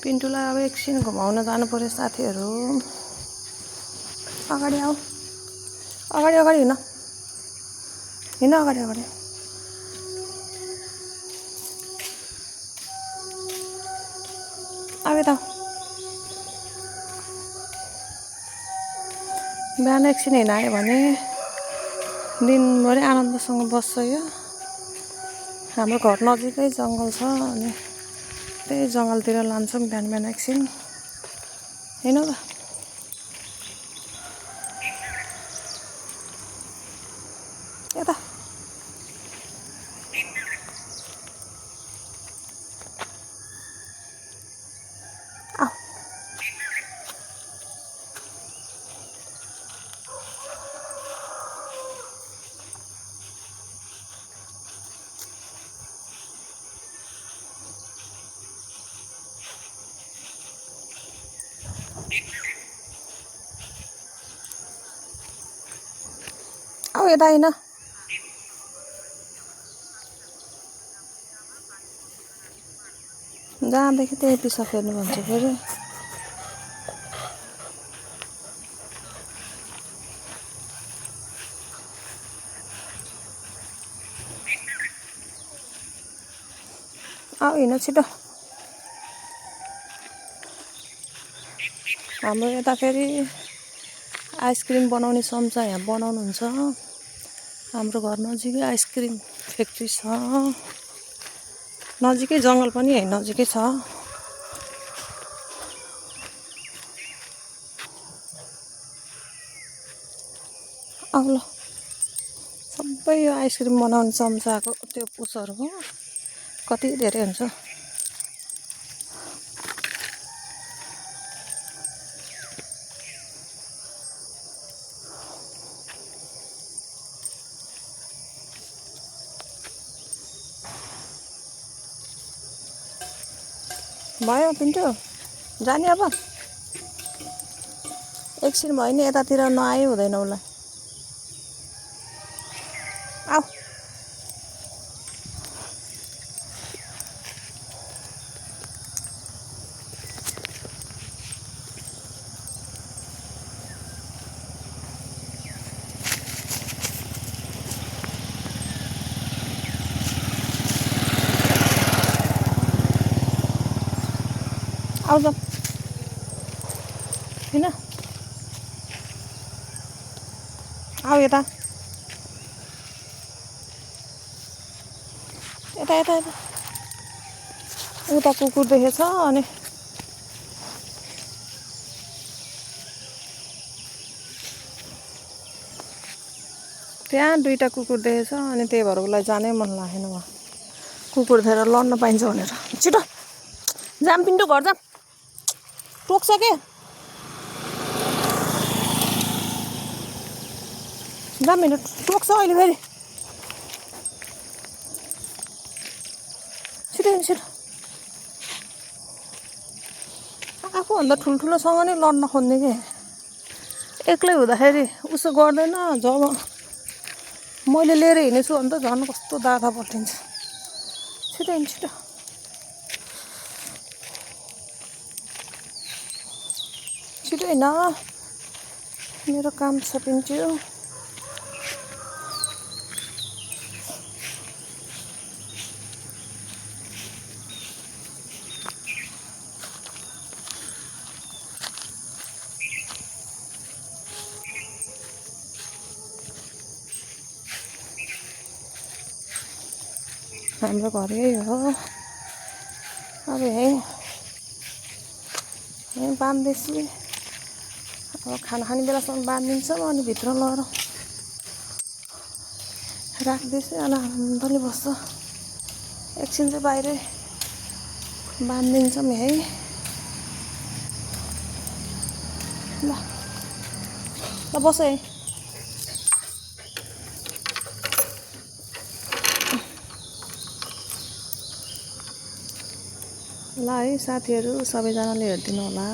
पिन्टुलाई अब एकछिन घुमाउन जानु पर्यो साथीहरू। अगाडि आऊ, अगाडि अगाडि हिँड, हिँड अगाडि अगाडि। अब यता बिहान एकछिन हिँडायो भने दिनभरि आनन्दसँग बस्छ। यो हाम्रो घर नजिकै जङ्गल छ, अनि त्यही जङ्गलतिर लान्छौँ बिहान बिहान एकछिन। हिँड त। यता आऊ। आऊ यता हिँड। जहाँदेखि त्यही पिसा फेर्नु भन्छ फेरि। आऊ हिँड छिटो। हाम्रो यता फेरि आइसक्रिम बनाउने चम्चा यहाँ बनाउनुहुन्छ। हाम्रो घर नजिकै आइसक्रिम फ्याक्ट्री छ। नजिकै जङ्गल पनि है, नजिकै छ। आऊ ल, सबै यो आइसक्रिम बनाउने चम्चाको त्यो पुसहरू हो, कति धेरै हुन्छ। भयो पिन्टु, जाने अब एकछिन भयो नि, यतातिर नआए हुँदैन उसलाई। आऊ आऊ जाऊ, हिँड। आऊ यता, यता यता यता। उता कुकुर देखेछ, अनि त्यहाँ दुईटा कुकुर देखेछ, अनि त्यही भएर उसलाई जानै मन लागेन उहाँ। कुकुर देखेर लड्न पाइन्छ भनेर। छिटो जाम पिन्टु, घर जाम, टोक्छ के। जाम हिँड, टोक्छ अहिले फेरि। छिटो हिँड छिटो। आफूभन्दा ठुल्ठुलोसँग नै लड्न खोज्ने के। एक्लै हुँदाखेरि उसो गर्दैन, जब मैले लिएर हिँडेछु भने त झन् कस्तो दादा पल्टिन्छ। छिटो हिँड छिटो। छिटो हिँड, मेरो काम छ पिन्टु। हाम्रो घर यही हो। अब यहीँ बाँध्दैछु। अब खाना खाने बेलासम्म बाँधिदिन्छौँ, अनि भित्र लगेर राख्दैछु, अनि आनन्दले बस्छ। एकछिन चाहिँ बाहिरै बाँधिदिन्छौँ यहीँ। ल ल बस है। ल है साथीहरू, सबैजनाले हेरिदिनु होला।